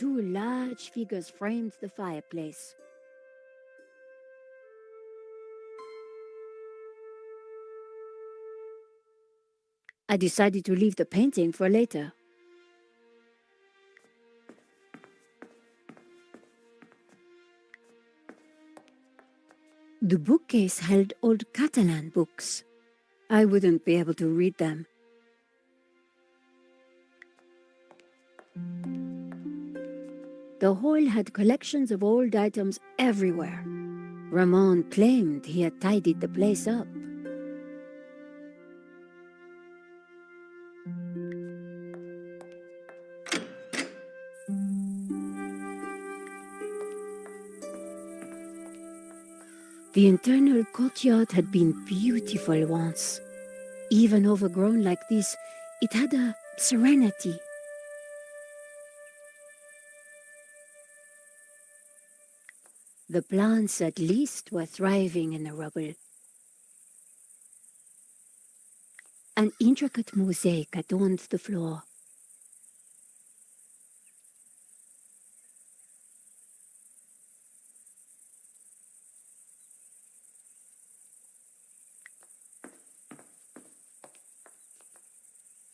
Two large figures framed the fireplace. I decided to leave the painting for later. The bookcase held old Catalan books. I wouldn't be able to read them. The hall had collections of old items everywhere. Ramon claimed he had tidied the place up. The internal courtyard had been beautiful once. Even overgrown like this, it had a serenity. The plants at least were thriving in the rubble. An intricate mosaic adorned the floor.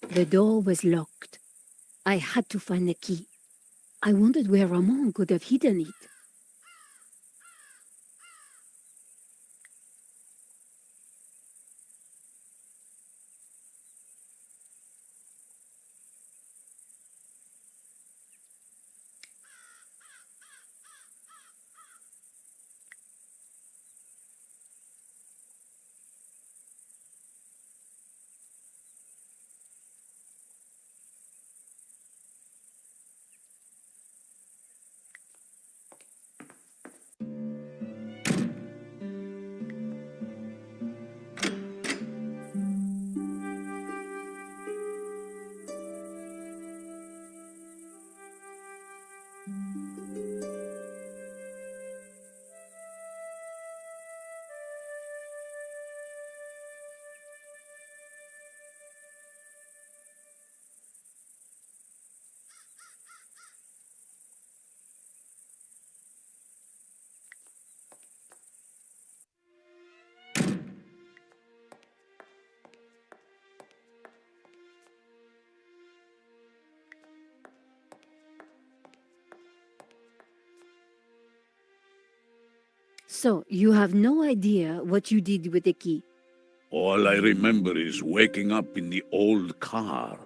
The door was locked. I had to find the key. I wondered where Ramon could have hidden it. So, you have no idea what you did with the key? All I remember is waking up in the old car.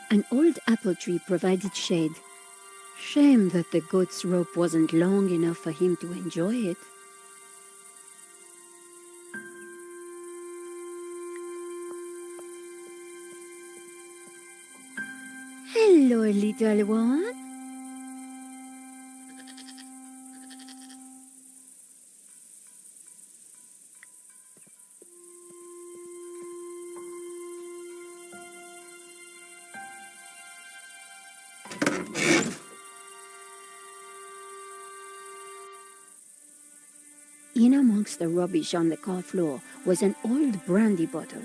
An old apple tree provided shade. Shame that the goat's rope wasn't long enough for him to enjoy it. Hello, little one. In amongst the rubbish on the car floor was an old brandy bottle.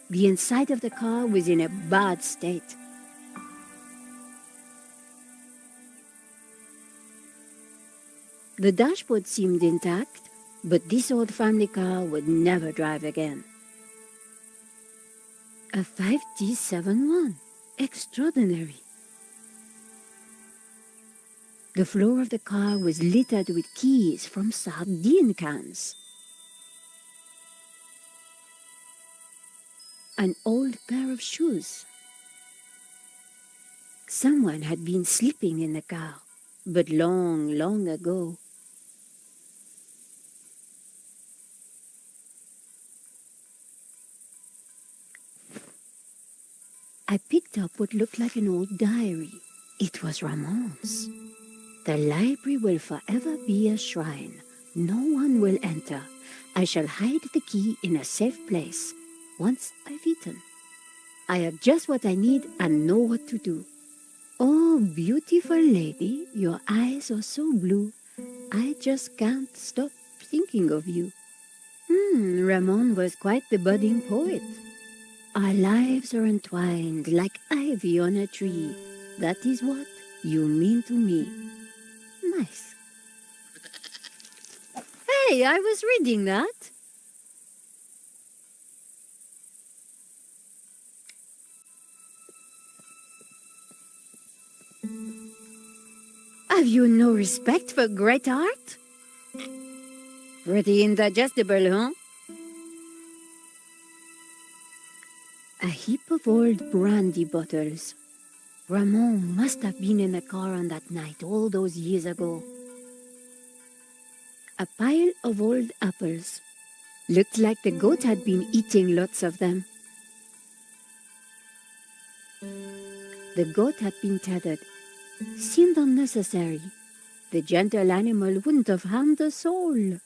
The inside of the car was in a bad state. The dashboard seemed intact, but this old family car would never drive again. A 5T71. Extraordinary. The floor of the car was littered with keys from sardine cans. An old pair of shoes. Someone had been sleeping in the car, but long, long ago. I picked up what looked like an old diary. It was Ramon's. The library will forever be a shrine. No one will enter. I shall hide the key in a safe place. Once I've eaten, I have just what I need and know what to do. Oh, beautiful lady, your eyes are so blue. I just can't stop thinking of you. Ramon was quite the budding poet. Our lives are entwined like ivy on a tree. That is what you mean to me. Nice. Hey, I was reading that. Have you no respect for great art? Pretty indigestible, huh? A heap of old brandy bottles. Ramon must have been in the car on that night all those years ago. A pile of old apples. Looked like the goat had been eating lots of them. The goat had been tethered. Seemed unnecessary. The gentle animal wouldn't have harmed a soul.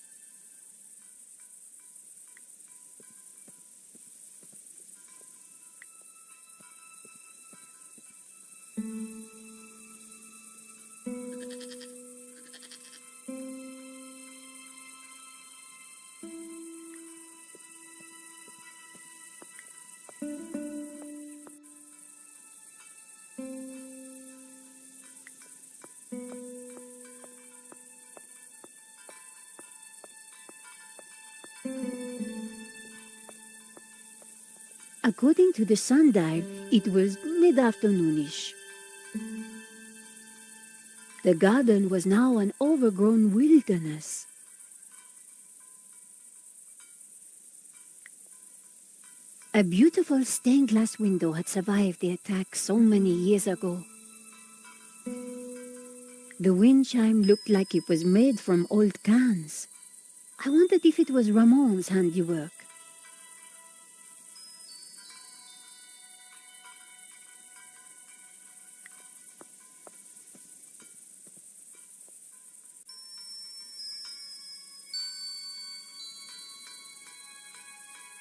According to the sundial, it was mid-afternoonish. The garden was now an overgrown wilderness. A beautiful stained glass window had survived the attack so many years ago. The wind chime looked like it was made from old cans. I wondered if it was Ramon's handiwork.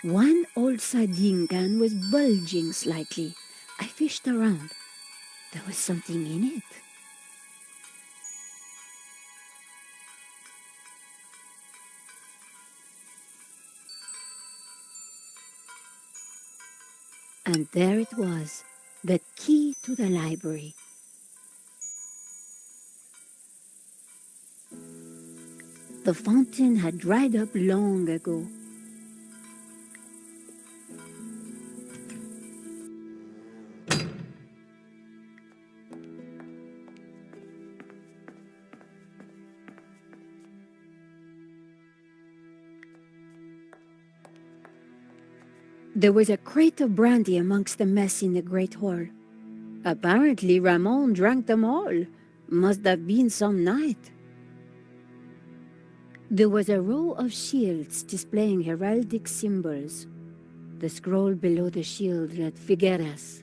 One old sardine can was bulging slightly. I fished around. There was something in it. And there it was, the key to the library. The fountain had dried up long ago. There was a crate of brandy amongst the mess in the great hall. Apparently Ramon drank them all. Must have been some night. There was a row of shields displaying heraldic symbols. The scroll below the shield read Figueras.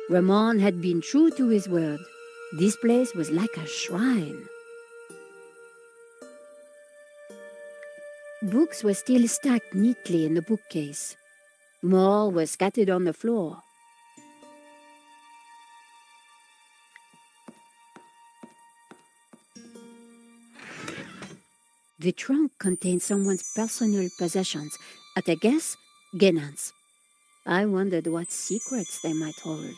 Ramon had been true to his word. This place was like a shrine. Books were still stacked neatly in the bookcase. More were scattered on the floor. The trunk contained someone's personal possessions, at a guess, Genan's. I wondered what secrets they might hold.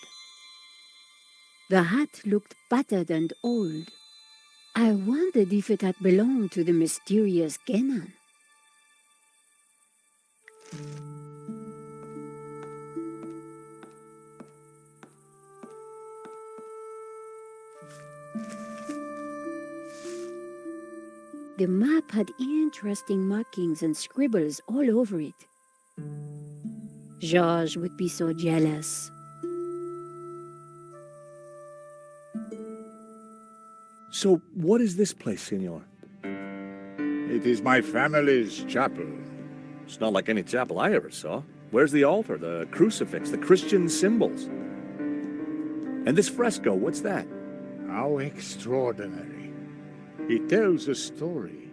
The hat looked battered and old. I wondered if it had belonged to the mysterious Genan. The map had interesting markings and scribbles all over it. Georges would be so jealous. So, what is this place, Senor? It is my family's chapel. It's not like any chapel I ever saw. Where's the altar, the crucifix, the Christian symbols? And this fresco, what's that? How extraordinary. It tells a story.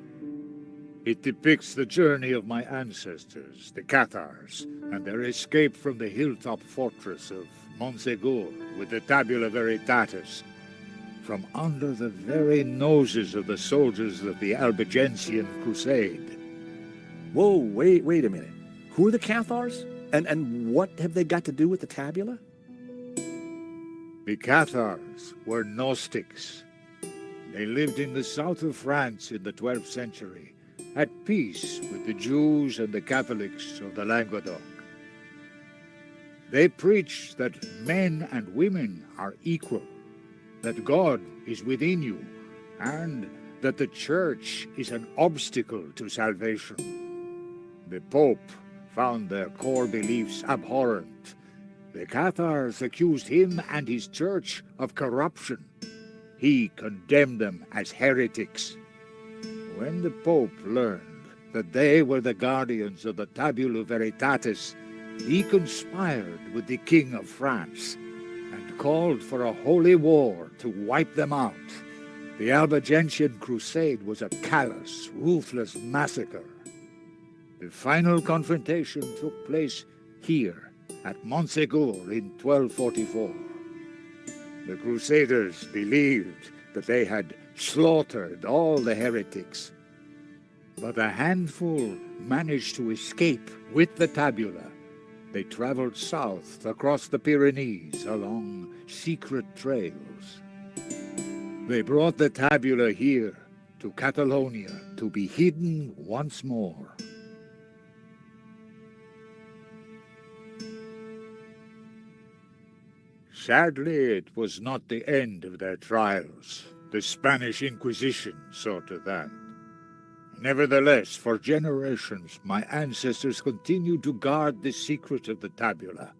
It depicts the journey of my ancestors, the Cathars, and their escape from the hilltop fortress of Montsegur with the Tabula Veritatis, from under the very noses of the soldiers of the Albigensian Crusade. Whoa, wait a minute. Who are the Cathars? And what have they got to do with the tabula? The Cathars were Gnostics. They lived in the south of France in the 12th century, at peace with the Jews and the Catholics of the Languedoc. They preach that men and women are equal, that God is within you, and that the Church is an obstacle to salvation. The Pope found their core beliefs abhorrent. The Cathars accused him and his Church of corruption. He condemned them as heretics. When the Pope learned that they were the guardians of the Tabula Veritatis, he conspired with the King of France and called for a holy war to wipe them out. The Albigensian Crusade was a callous, ruthless massacre. The final confrontation took place here at Montsegur in 1244. The Crusaders believed that they had slaughtered all the heretics, but a handful managed to escape with the tabula. They traveled south across the Pyrenees along secret trails. They brought the tabula here to Catalonia to be hidden once more. Sadly, it was not the end of their trials. The Spanish Inquisition saw to that. Nevertheless, for generations, my ancestors continued to guard the secret of the tabula.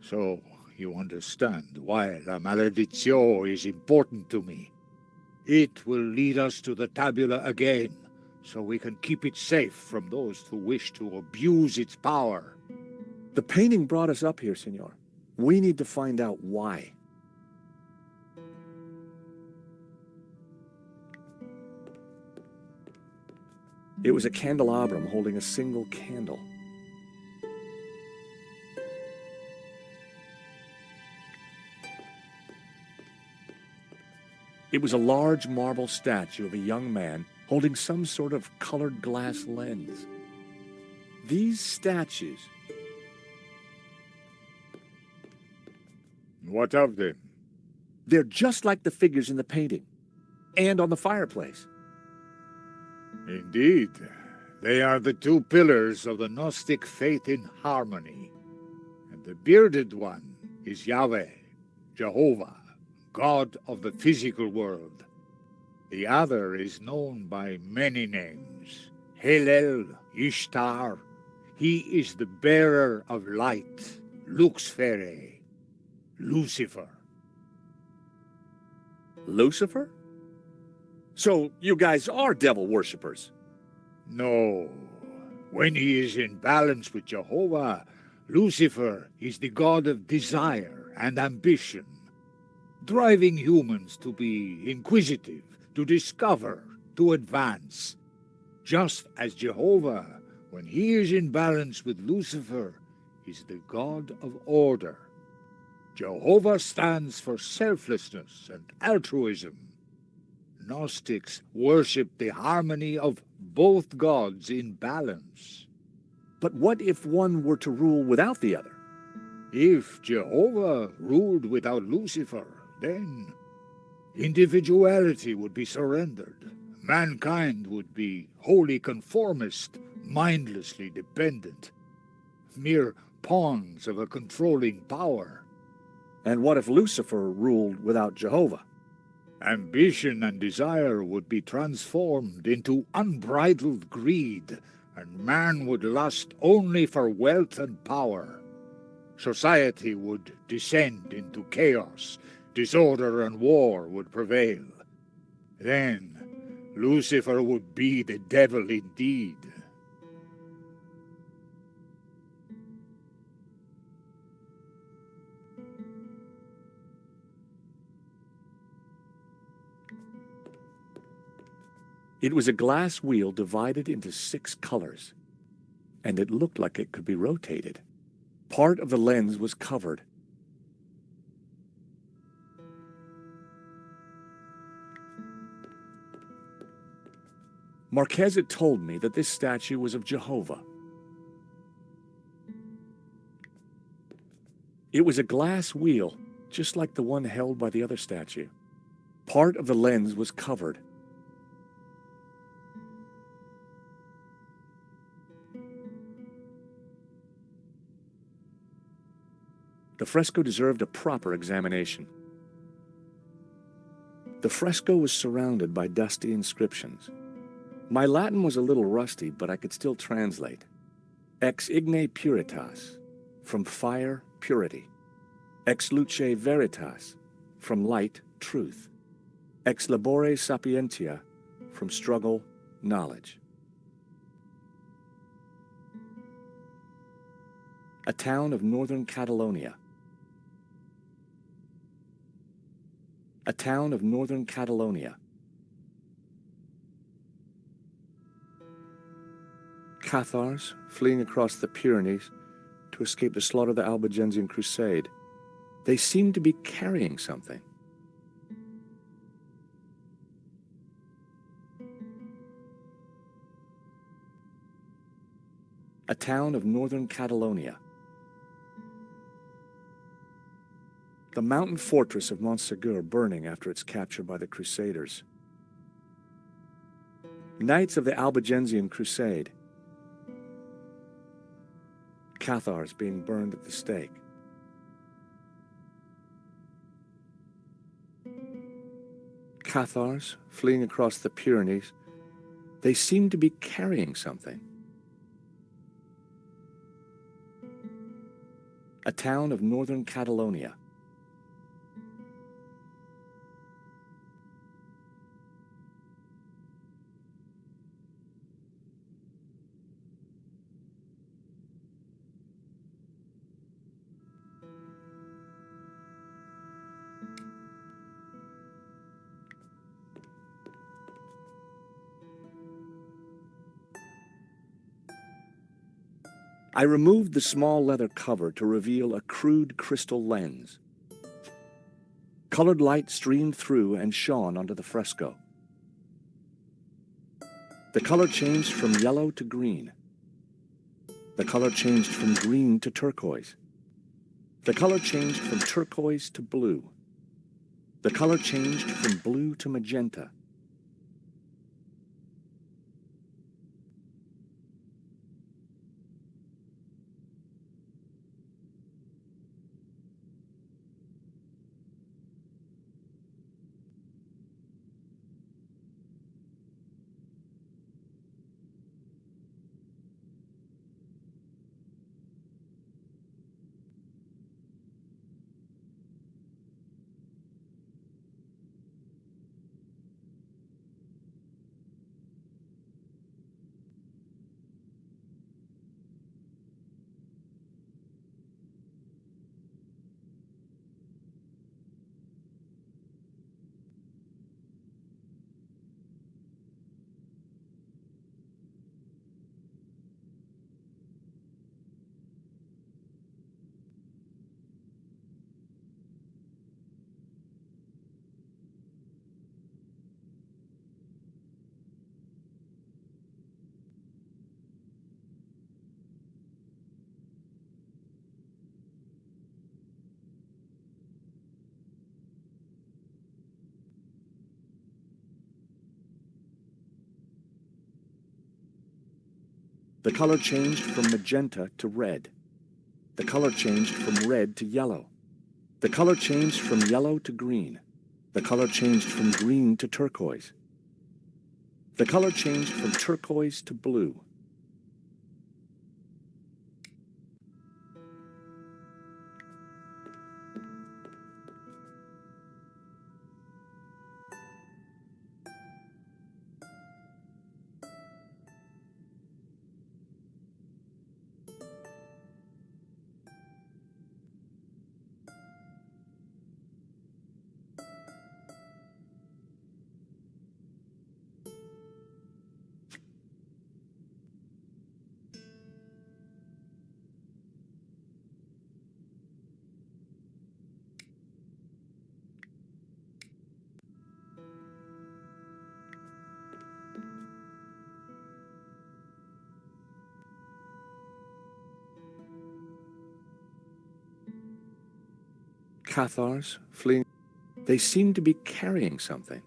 So, you understand why La Maledictio is important to me. It will lead us to the tabula again, so we can keep it safe from those who wish to abuse its power. The painting brought us up here, Senor. We need to find out why. It was a candelabrum holding a single candle. It was a large marble statue of a young man holding some sort of colored glass lens. These statues... What of them? They're just like the figures in the painting, and on the fireplace. Indeed, they are the two pillars of the Gnostic faith in harmony. And the bearded one is Yahweh, Jehovah, God of the physical world. The other is known by many names. Hillel, Ishtar. He is the bearer of light, Luxfere, Lucifer. Lucifer? So you guys are devil worshippers? No. When he is in balance with Jehovah, Lucifer is the god of desire and ambition, driving humans to be inquisitive, to discover, to advance. Just as Jehovah, when he is in balance with Lucifer, is the god of order. Jehovah stands for selflessness and altruism. Gnostics worship the harmony of both gods in balance. But what if one were to rule without the other? If Jehovah ruled without Lucifer, then individuality would be surrendered. Mankind would be wholly conformist, mindlessly dependent, mere pawns of a controlling power. And what if Lucifer ruled without Jehovah? Ambition and desire would be transformed into unbridled greed, and man would lust only for wealth and power. Society would descend into chaos, disorder and war would prevail. Then, Lucifer would be the devil indeed. It was a glass wheel divided into 6 colors, and it looked like it could be rotated. Part of the lens was covered. Marquez had told me that this statue was of Jehovah. It was a glass wheel, just like the one held by the other statue. Part of the lens was covered. The fresco deserved a proper examination. The fresco was surrounded by dusty inscriptions. My Latin was a little rusty, but I could still translate. Ex igne puritas, from fire, purity. Ex luce veritas, from light, truth. Ex labore sapientia, from struggle, knowledge. A town of northern Catalonia. A town of northern Catalonia. Cathars fleeing across the Pyrenees to escape the slaughter of the Albigensian Crusade. They seemed to be carrying something. A town of northern Catalonia. The mountain fortress of Montségur burning after its capture by the Crusaders. Knights of the Albigensian Crusade. Cathars being burned at the stake. Cathars fleeing across the Pyrenees. They seemed to be carrying something. A town of northern Catalonia. I removed the small leather cover to reveal a crude crystal lens. Colored light streamed through and shone onto the fresco. The color changed from yellow to green. The color changed from green to turquoise. The color changed from turquoise to blue. The color changed from blue to magenta. The color changed from magenta to red. The color changed from red to yellow. The color changed from yellow to green. The color changed from green to turquoise. The color changed from turquoise to blue. Cathars fleeing. They seemed to be carrying something.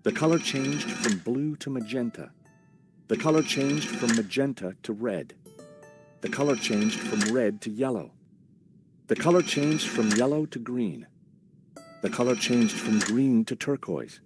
The color changed from blue to magenta. The color changed from magenta to red. The color changed from red to yellow. The color changed from yellow to green. The color changed from green to turquoise.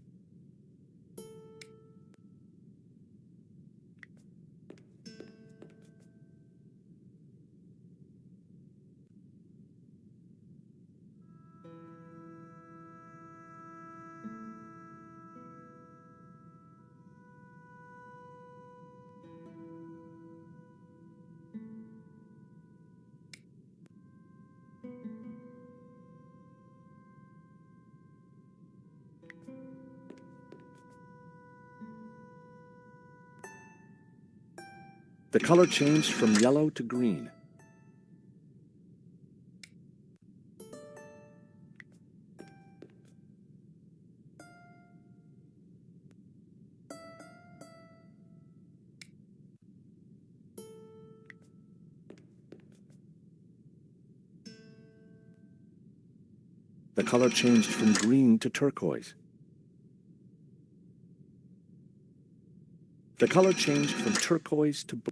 The color changed from yellow to green. The color changed from green to turquoise. The color changed from turquoise to blue.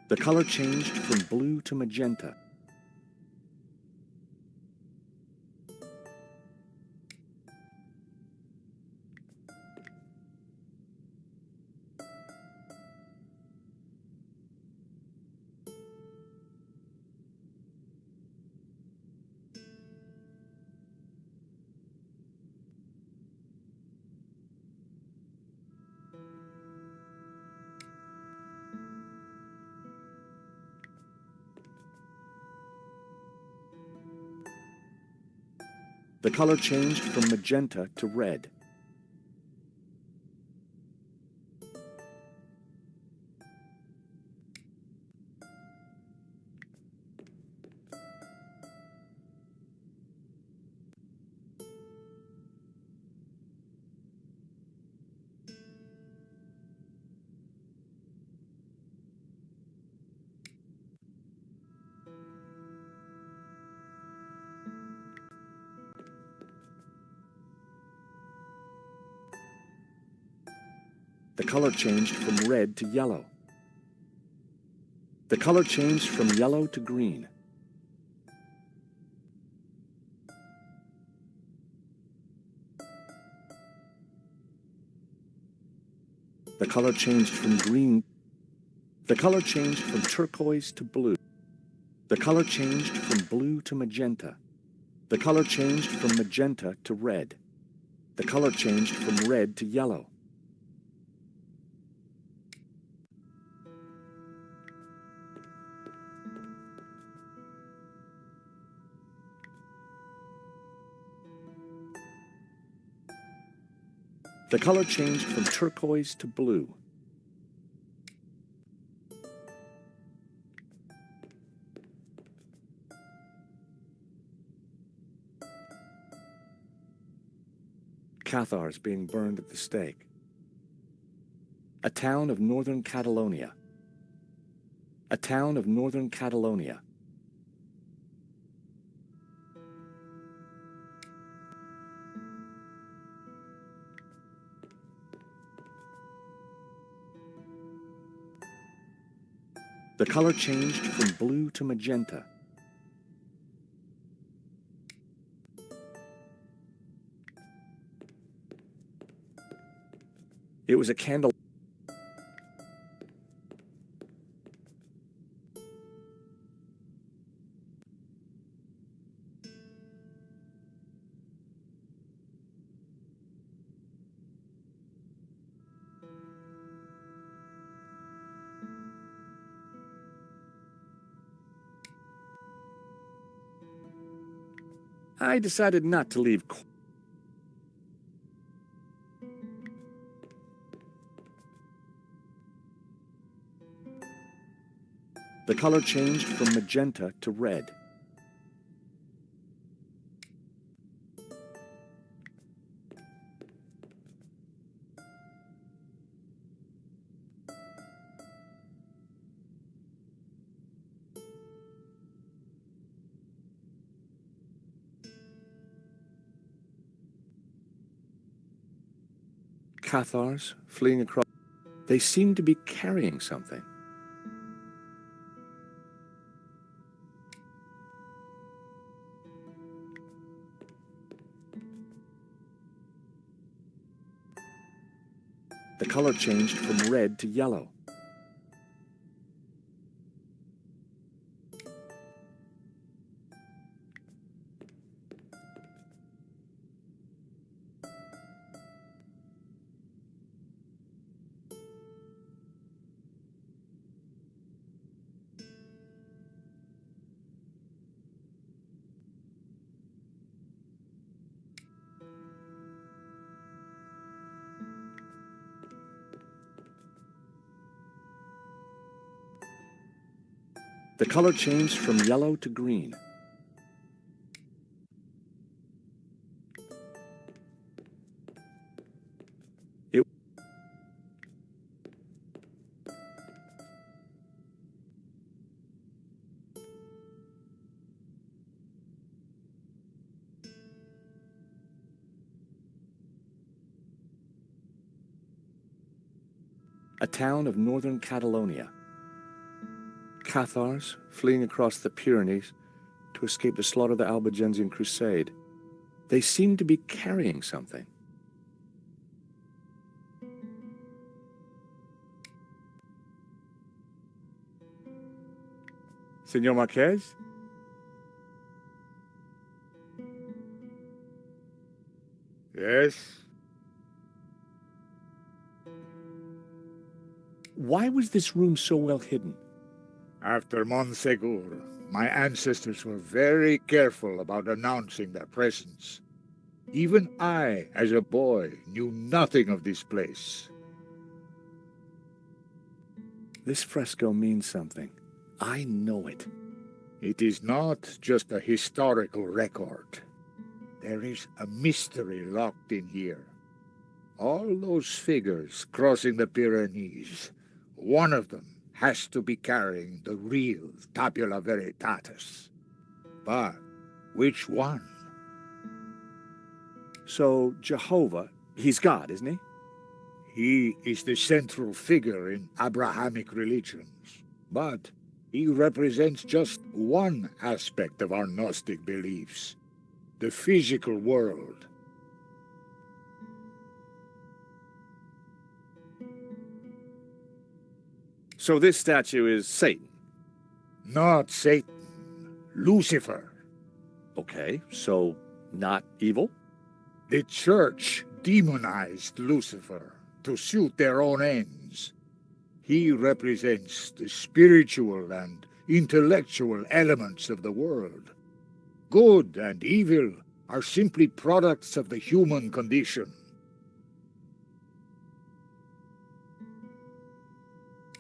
The color changed from blue to magenta. The color changed from magenta to red. The color changed from red to yellow. The color changed from yellow to green. The color changed from green. The color changed from turquoise to blue. The color changed from blue to magenta. The color changed from magenta to red. The color changed from red to yellow. The color changed from turquoise to blue. Cathars being burned at the stake. A town of northern Catalonia. A town of northern Catalonia. The color changed from blue to magenta. It was a candle. I decided not to leave. The color changed from magenta to red. Cathars fleeing across. They seemed to be carrying something. The color changed from red to yellow. The color changed from yellow to green. It a town of northern Catalonia. Cathars fleeing across the Pyrenees to escape the slaughter of the Albigensian Crusade. They seemed to be carrying something. Senor Marquez? Yes? Why was this room so well hidden? After Montsegur, my ancestors were very careful about announcing their presence. Even I, as a boy, knew nothing of this place. This fresco means something. I know it. It is not just a historical record. There is a mystery locked in here. All those figures crossing the Pyrenees, one of them has to be carrying the real Tabula Veritatis. But which one? So Jehovah, he's God, isn't he? He is the central figure in Abrahamic religions, but he represents just one aspect of our Gnostic beliefs, the physical world. So this statue is Satan. Not Satan, Lucifer. Okay, so not evil? The church demonized Lucifer to suit their own ends. He represents the spiritual and intellectual elements of the world. Good and evil are simply products of the human condition.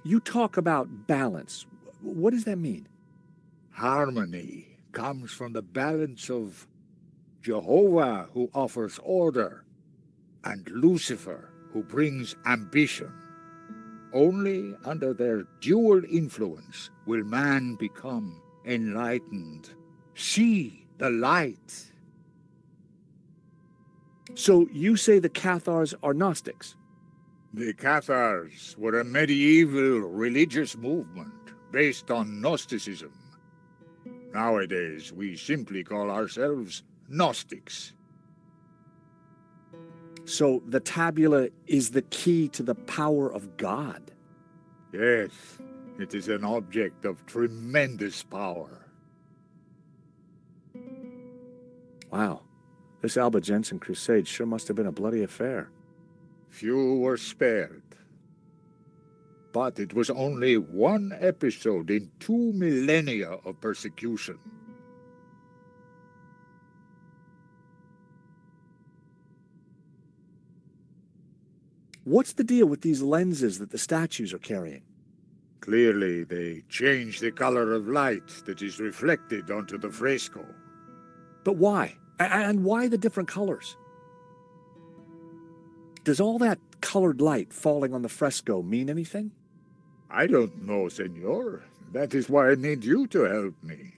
You talk about balance. What does that mean? Harmony comes from the balance of Jehovah, who offers order, and Lucifer, who brings ambition. Only under their dual influence will man become enlightened, see the light. So you say the Cathars are Gnostics? The Cathars were a medieval religious movement based on Gnosticism. Nowadays, we simply call ourselves Gnostics. So the tabula is the key to the power of God? Yes, it is an object of tremendous power. Wow, this Albigensian crusade sure must have been a bloody affair. Few were spared. But it was only one episode in 2 millennia of persecution. What's the deal with these lenses that the statues are carrying? Clearly, they change the color of light that is reflected onto the fresco. But why? And why the different colors? Does all that colored light falling on the fresco mean anything? I don't know, senor. That is why I need you to help me.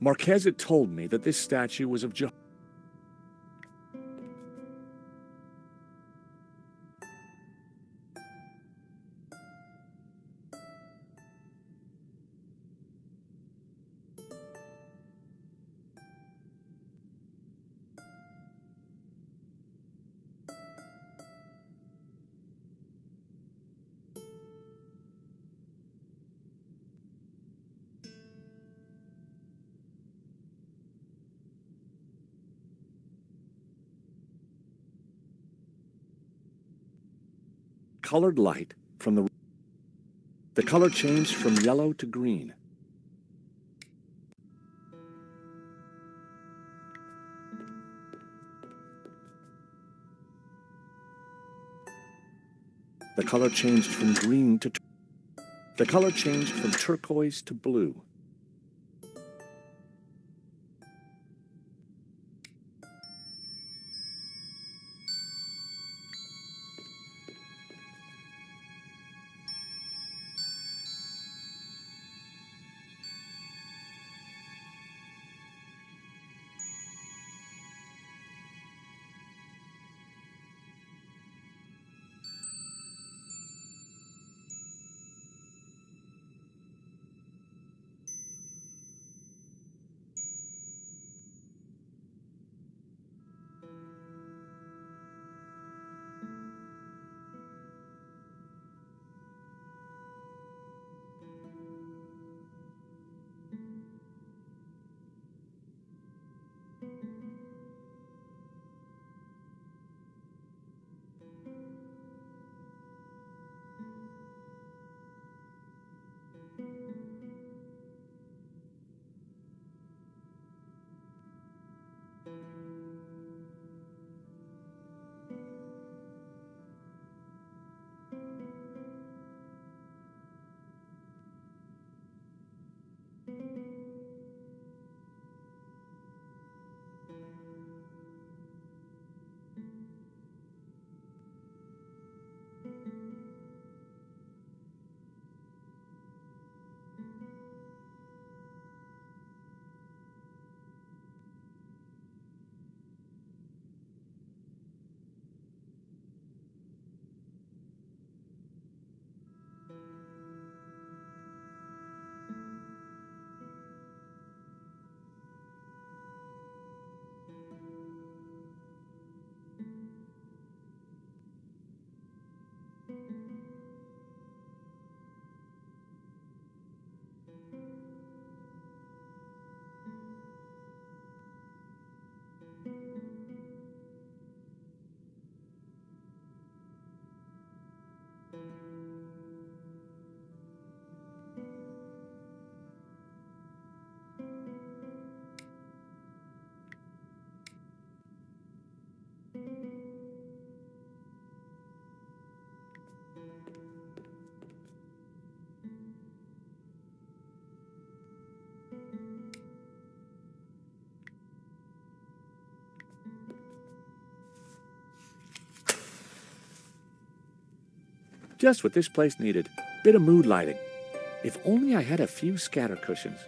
Marquez had told me that this statue was of Jehovah. Colored light from the color changed from yellow to green. The color changed from green to the color changed from turquoise to blue. Just what this place needed. Bit of mood lighting. If only I had a few scatter cushions.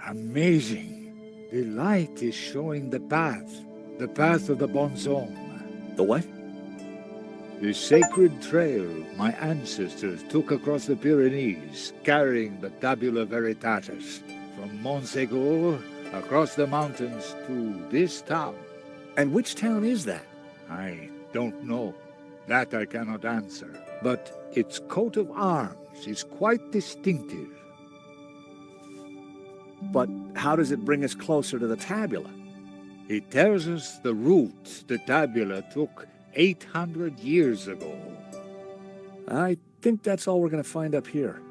Amazing. The light is showing the path of the Bonzome. The what? The sacred trail my ancestors took across the Pyrenees, carrying the Tabula Veritatis, from Montségur across the mountains to this town. And which town is that? I don't know. That I cannot answer. But its coat of arms is quite distinctive. But how does it bring us closer to the tabula? It tells us the route the Tabula took 800 years ago. I think that's all we're going to find up here.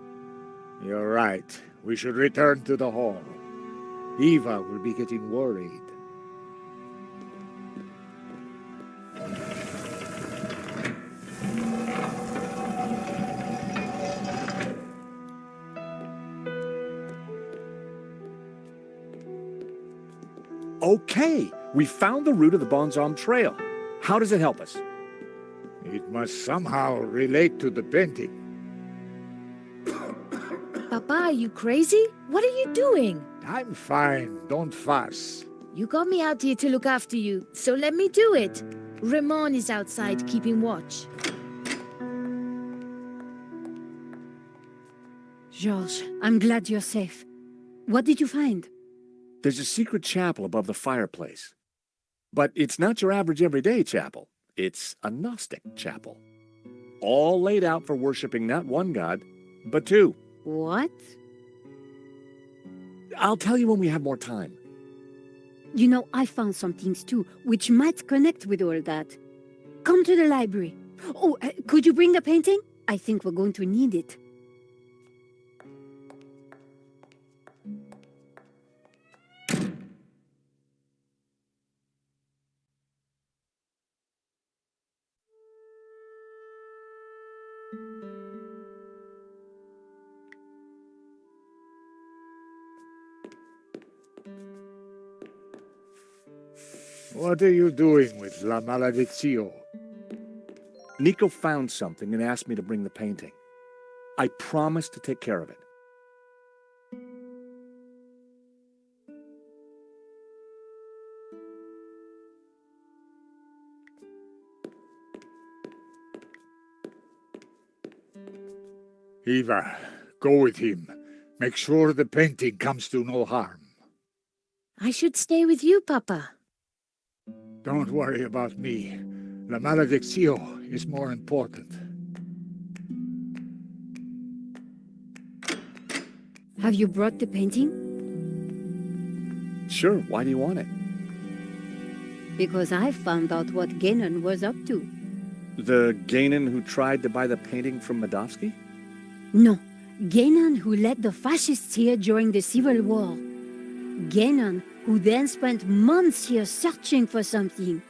You're right. We should return to the hall. Eva will be getting worried. Okay, we found the route of the Bonzome Trail. How does it help us? It must somehow relate to the painting. Papa, are you crazy? What are you doing? I'm fine. Don't fuss. You got me out here to look after you, so let me do it. Ramon is outside keeping watch. Georges, I'm glad you're safe. What did you find? There's a secret chapel above the fireplace. But it's not your average everyday chapel. It's a Gnostic chapel. All laid out for worshiping not one god, but two. What? I'll tell you when we have more time. You know, I found some things too, which might connect with all that. Come to the library. Oh, could you bring the painting? I think we're going to need it. What are you doing with La Malediccio? Nico found something and asked me to bring the painting. I promised to take care of it. Eva, go with him. Make sure the painting comes to no harm. I should stay with you, Papa. Don't worry about me. La Malediccio is more important. Have you brought the painting? Sure, why do you want it? Because I found out what Guénon was up to. The Gainan who tried to buy the painting from Medovsky? No, Guénon who led the fascists here during the Civil War. Guénon who then spent months here searching for something,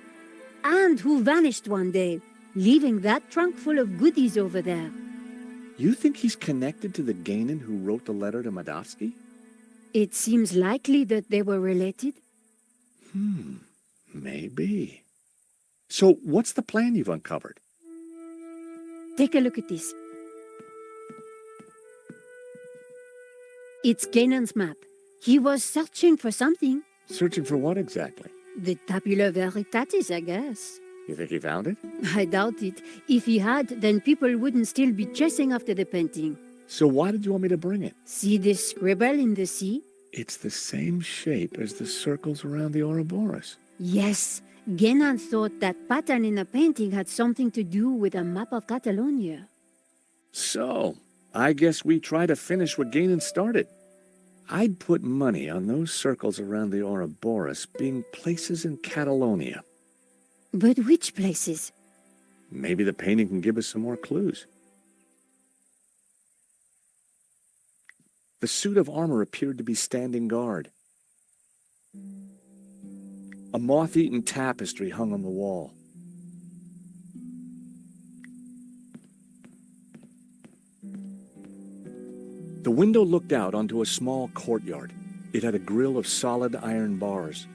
and who vanished one day, leaving that trunk full of goodies over there. You think he's connected to the Gainan who wrote the letter to Medovsky? It seems likely that they were related. Maybe. So what's the plan you've uncovered? Take a look at this. It's Guénon's map. He was searching for something. Searching for what exactly? The Tabula Veritatis, I guess. You think he found it? I doubt it. If he had, then people wouldn't still be chasing after the painting. So why did you want me to bring it? See this scribble in the sea? It's the same shape as the circles around the Ouroboros. Yes. Guénon thought that pattern in the painting had something to do with a map of Catalonia. So, I guess we try to finish what Gainan started. I'd put money on those circles around the Ouroboros being places in Catalonia. But which places? Maybe the painting can give us some more clues. The suit of armor appeared to be standing guard. A moth-eaten tapestry hung on the wall. The window looked out onto a small courtyard. It had a grill of solid iron bars.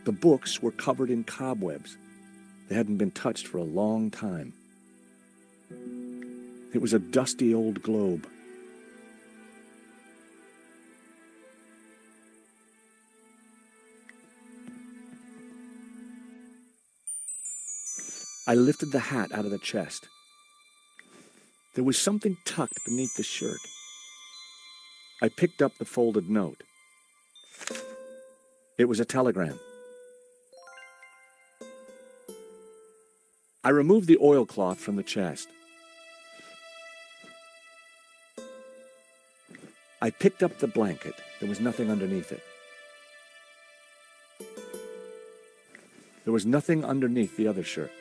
The books were covered in cobwebs. They hadn't been touched for a long time. It was a dusty old globe. I lifted the hat out of the chest. There was something tucked beneath the shirt. I picked up the folded note. It was a telegram. I removed the oilcloth from the chest. I picked up the blanket. There was nothing underneath it. There was nothing underneath the other shirt.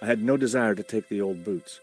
I had no desire to take the old boots.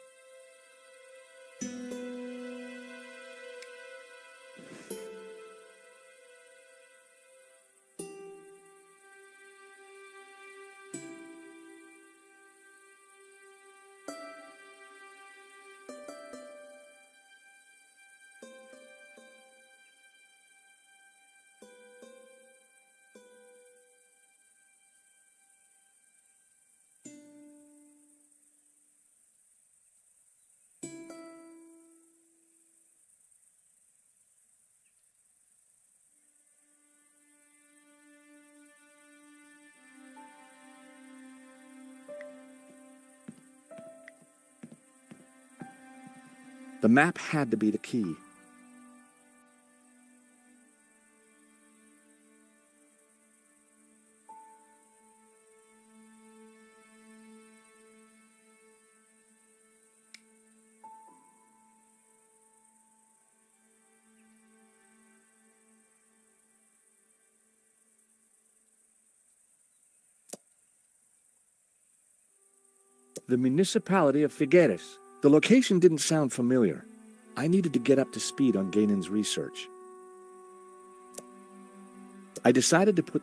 The map had to be the key. The municipality of Figueres. The location didn't sound familiar. I needed to get up to speed on Gainon's research. I decided to put...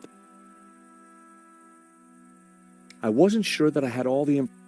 I wasn't sure that I had all the information.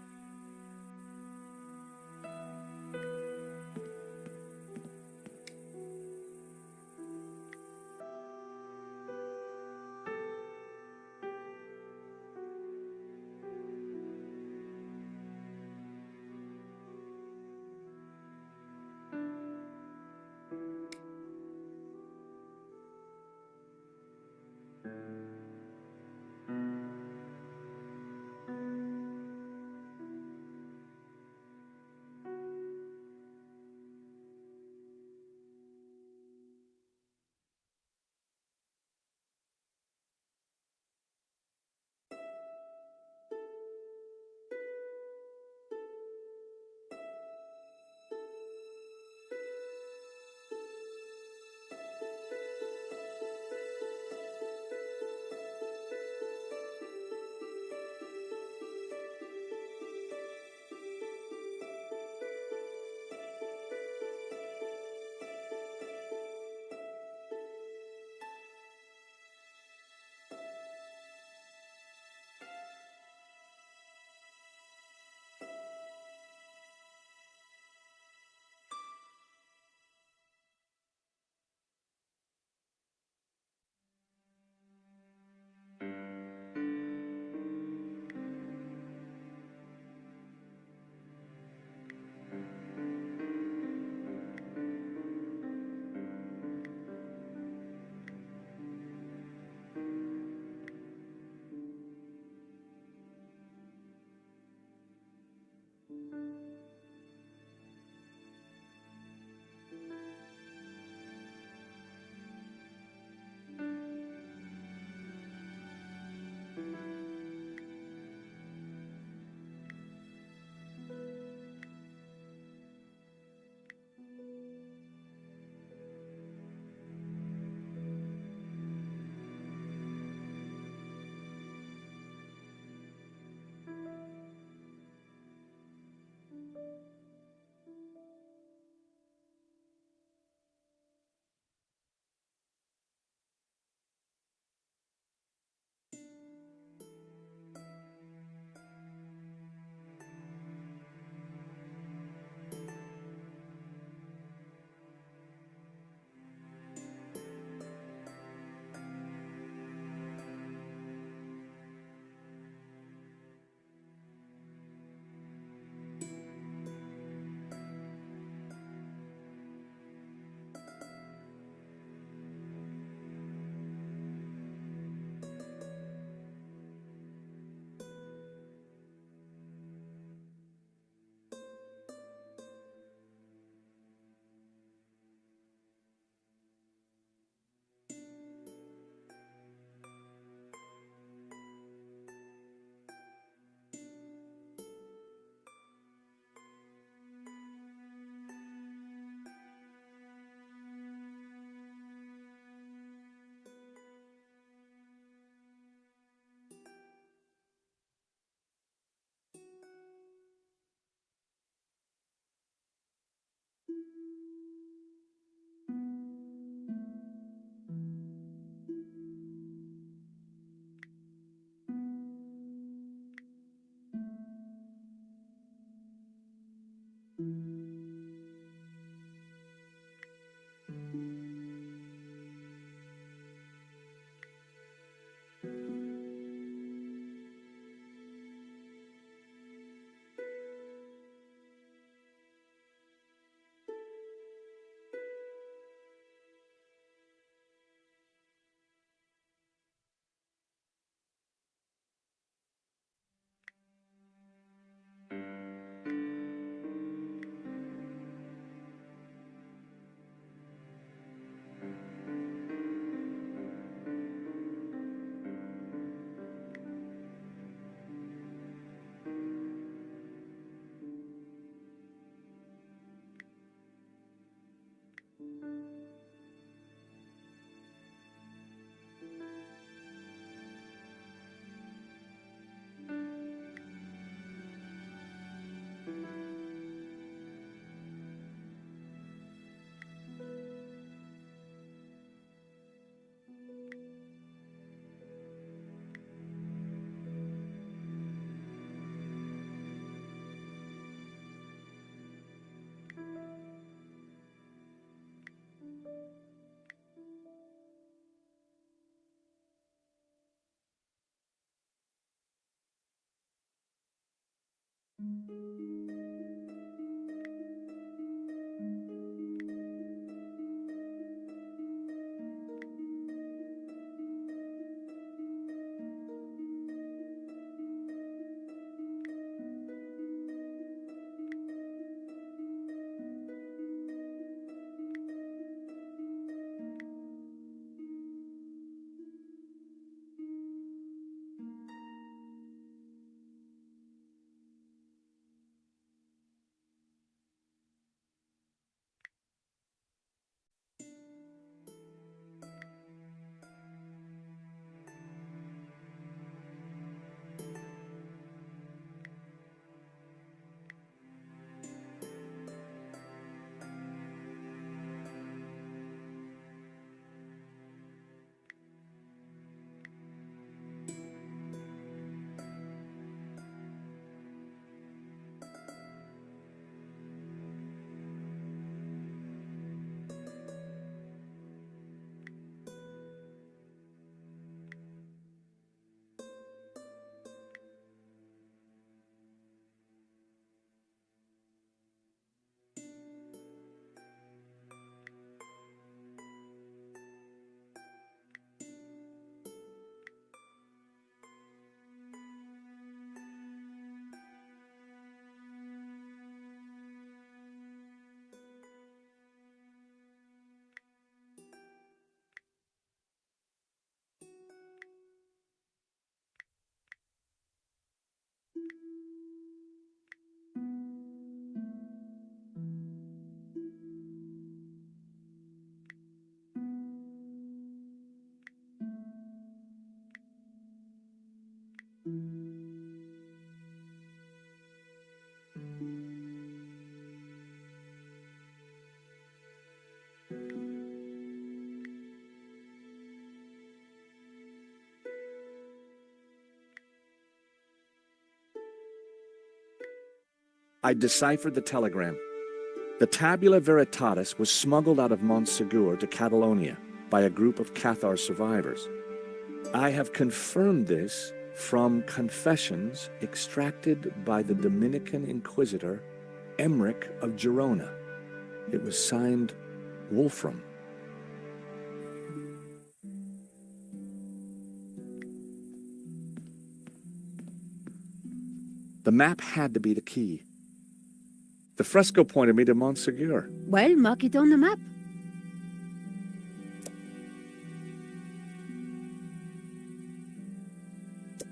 I deciphered the telegram. The Tabula Veritatis was smuggled out of Montsegur to Catalonia by a group of Cathar survivors. I have confirmed this from confessions extracted by the Dominican Inquisitor Emmerich of Girona. It was signed Wolfram. The map had to be the key. The fresco pointed me to Montsegur. Well, mark it on the map.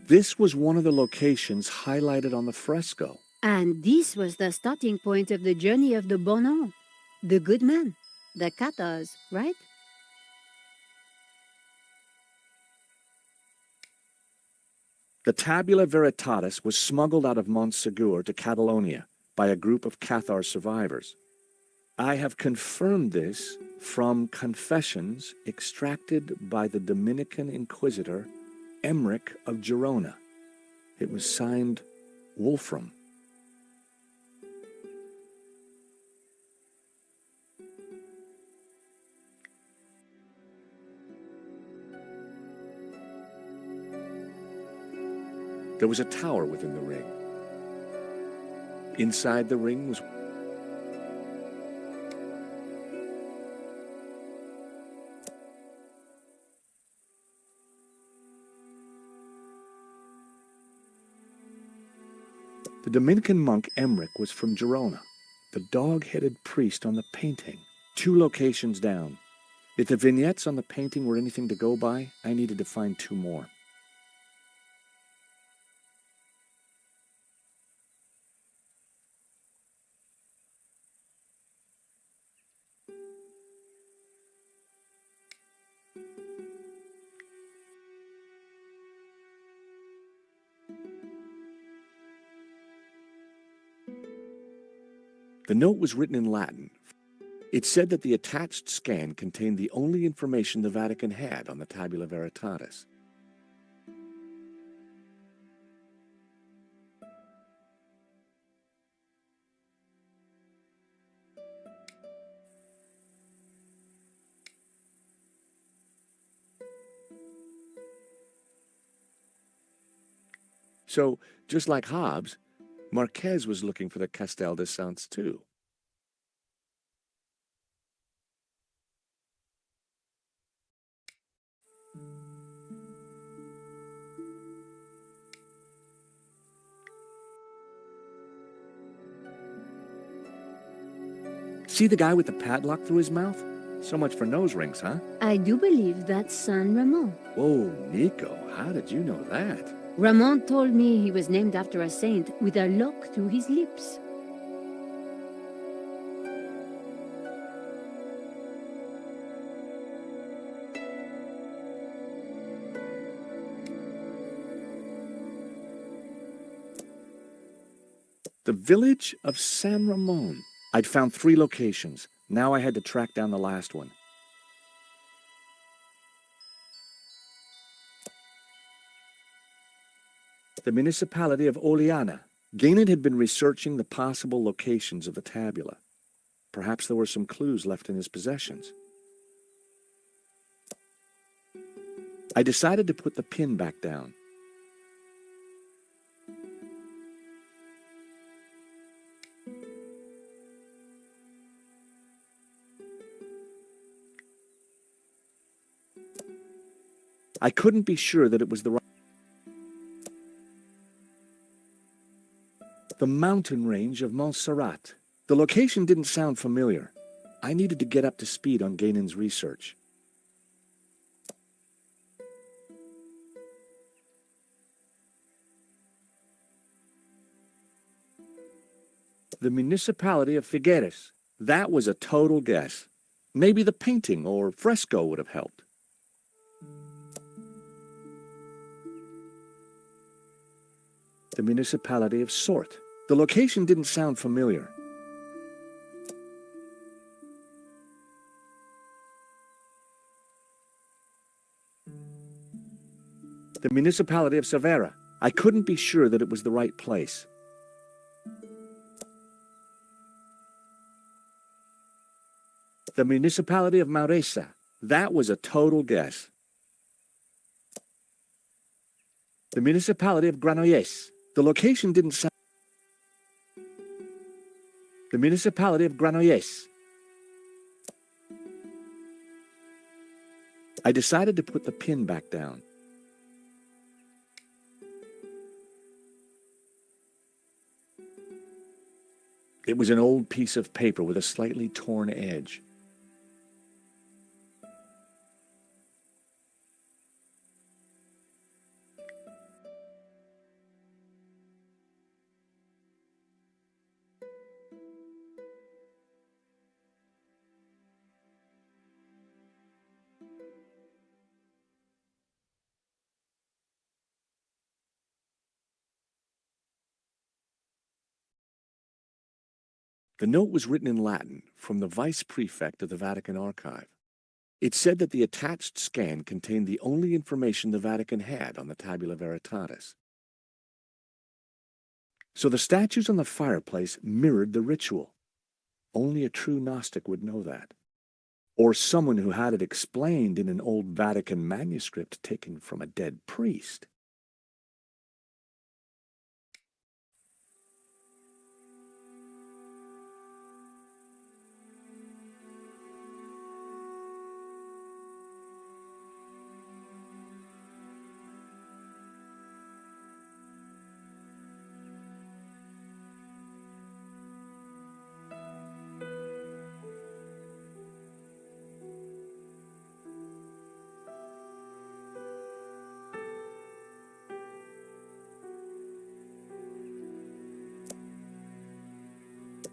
This was one of the locations highlighted on the fresco. And this was the starting point of the journey of the Bonan, the good man, the Cathars, right? The Tabula Veritatis was smuggled out of Montsegur to Catalonia by a group of Cathar survivors. I have confirmed this from confessions extracted by the Dominican Inquisitor Emmerich of Girona. It was signed Wolfram. There was a tower within the ring. Inside the ring was the Dominican monk Emmerich was from Girona, the dog-headed priest on the painting, 2 locations down. If the vignettes on the painting were anything to go by, I needed to find 2 more. The note was written in Latin. It said that the attached scan contained the only information the Vatican had on the Tabula Veritatis. So, just like Hobbes, Marquez was looking for the Castel de Sants, too. See the guy with the padlock through his mouth? So much for nose rings, huh? I do believe that's San Ramon. Whoa, Nico, how did you know that? Ramon told me he was named after a saint with a lock through his lips. The village of San Ramon. I'd found 3 locations. Now I had to track down the last one. The municipality of Oleana. Gaynor had been researching the possible locations of the tabula. Perhaps there were some clues left in his possessions. I decided to put the pin back down. I couldn't be sure that it was the right... The mountain range of Montserrat. The location didn't sound familiar. I needed to get up to speed on Gaynon's research. The municipality of Figueres. That was a total guess. Maybe the painting or fresco would have helped. The municipality of Sort. The location didn't sound familiar. The municipality of Cervera. I couldn't be sure that it was the right place. The municipality of Mauresa. That was a total guess. The municipality of Granollers. The location didn't sound... The municipality of Granollers. I decided to put the pin back down. It was an old piece of paper with a slightly torn edge. The note was written in Latin from the vice prefect of the Vatican archive. It said that the attached scan contained the only information the Vatican had on the Tabula Veritatis. So the statues on the fireplace mirrored the ritual. Only a true Gnostic would know that. Or someone who had it explained in an old Vatican manuscript taken from a dead priest.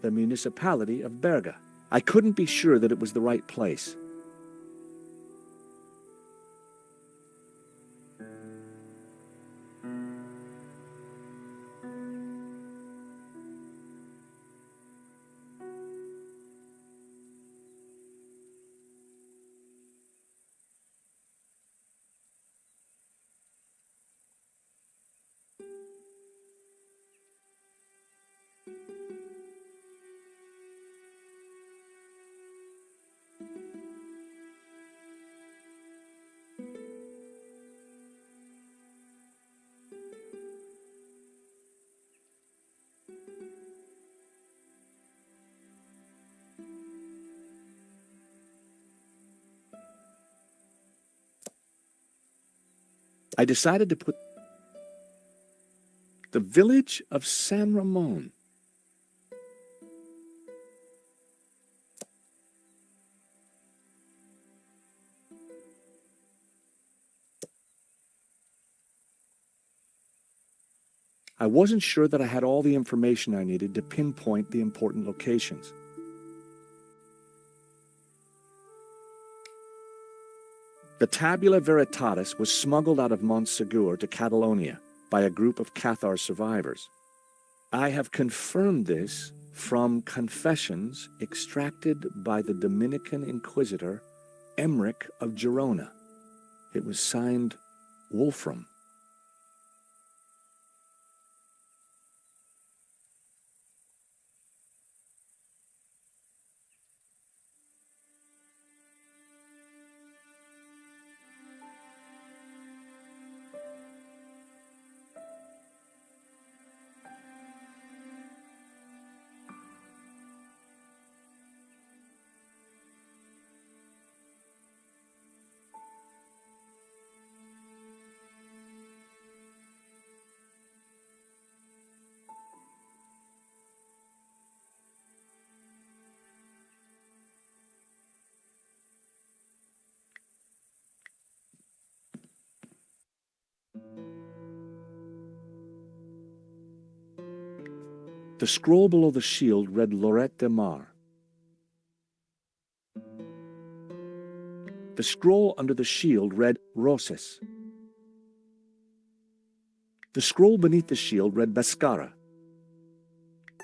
The municipality of Berga. I couldn't be sure that it was the right place. I decided to put the village of San Ramon. I wasn't sure that I had all the information I needed to pinpoint the important locations. The Tabula Veritatis was smuggled out of Montsegur to Catalonia by a group of Cathar survivors. I have confirmed this from confessions extracted by the Dominican Inquisitor Emmerich of Girona. It was signed Wolfram. The scroll below the shield read Lorette de Mar. The scroll under the shield read Roses. The scroll beneath the shield read Bascara.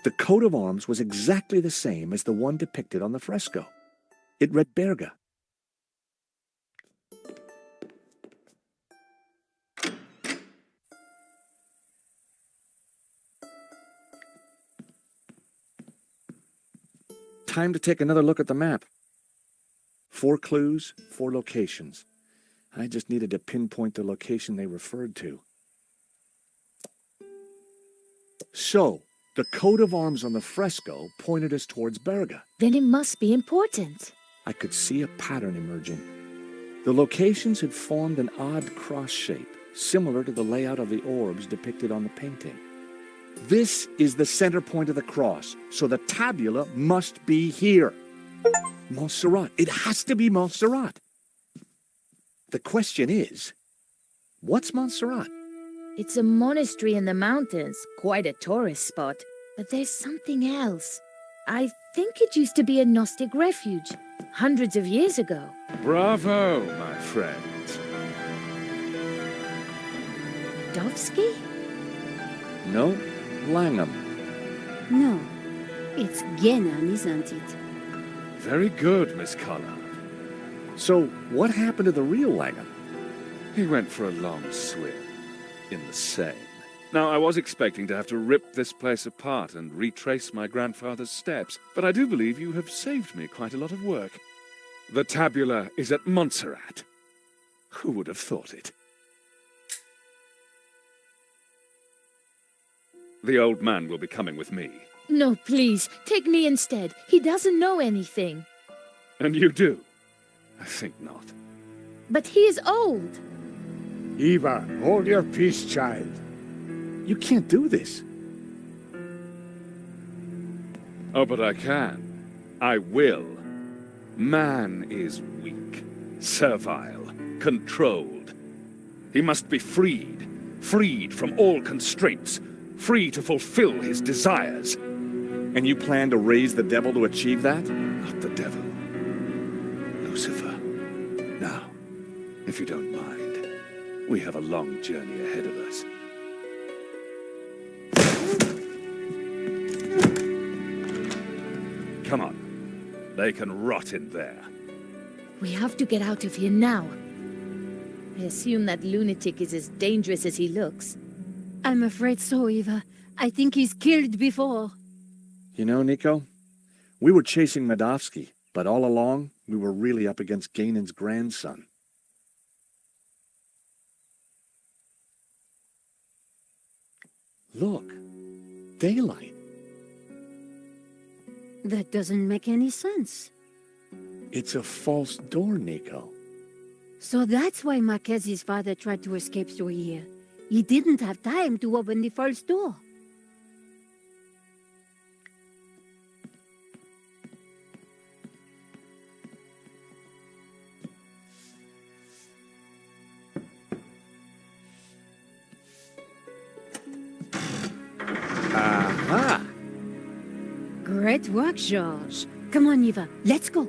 The coat of arms was exactly the same as the one depicted on the fresco. It read Berga. Time to take another look at the map. 4 clues, 4 locations. I just needed to pinpoint the location they referred to. So, the coat of arms on the fresco pointed us towards Berga. Then it must be important. I could see a pattern emerging. The locations had formed an odd cross shape, similar to the layout of the orbs depicted on the painting. This is the center point of the cross, so the tabula must be here. Montserrat. It has to be Montserrat. The question is, what's Montserrat? It's a monastery in the mountains, quite a tourist spot. But there's something else. I think it used to be a Gnostic refuge, hundreds of years ago. Bravo, my friend. Dovsky? No, Langham. No, it's Genan, isn't it? Very good, Miss Collard. So, what happened to the real Langham? He went for a long swim in the Seine. Now, I was expecting to have to rip this place apart and retrace my grandfather's steps, but I do believe you have saved me quite a lot of work. The tabula is at Montserrat. Who would have thought it? The old man will be coming with me. No, please, take me instead. He doesn't know anything. And you do? I think not. But he is old. Eva, hold your peace, child. You can't do this. Oh, but I can. I will. Man is weak, servile, controlled. He must be freed, freed from all constraints, free to fulfill his desires. And you plan to raise the devil to achieve that? Not the devil. Lucifer. Now, if you don't mind, we have a long journey ahead of us. Come on. They can rot in there. We have to get out of here now. I assume that lunatic is as dangerous as he looks. I'm afraid so, Eva. I think he's killed before. You know, Nico, we were chasing Medovsky, but all along, we were really up against Ganon's grandson. Look, daylight. That doesn't make any sense. It's a false door, Nico. So that's why Marquez's father tried to escape through here. He didn't have time to open the false door. Aha! Great work, George. Come on, Eva, let's go.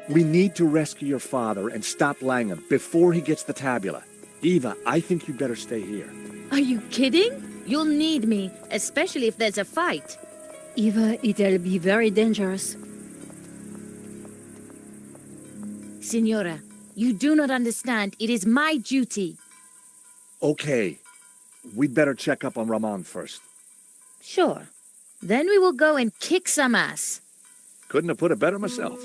We need to rescue your father and stop Langham before he gets the tabula. Eva, I think you'd better stay here. Are you kidding? You'll need me, especially if there's a fight. Eva, it'll be very dangerous. Signora, you do not understand. It is my duty. Okay. We'd better check up on Ramon first. Sure. Then we will go and kick some ass. Couldn't have put it better myself.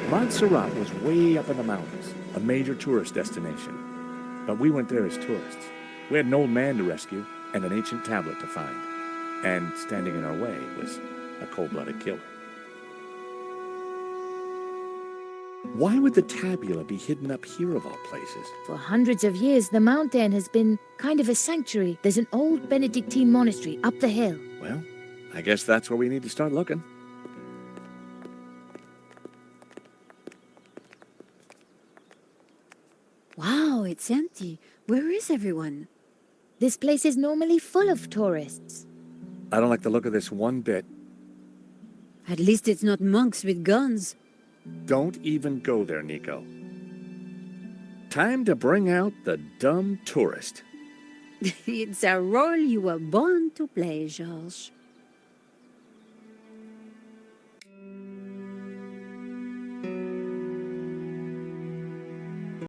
Montserrat was way up in the mountains, a major tourist destination. But we went there as tourists. We had an old man to rescue and an ancient tablet to find. And standing in our way was a cold-blooded killer. Why would the tabula be hidden up here of all places? For hundreds of years, the mountain has been kind of a sanctuary. There's an old Benedictine monastery up the hill. Well, I guess that's where we need to start looking. Wow, it's empty. Where is everyone? This place is normally full of tourists. I don't like the look of this one bit. At least it's not monks with guns. Don't even go there, Nico. Time to bring out the dumb tourist. It's a role you were born to play, George.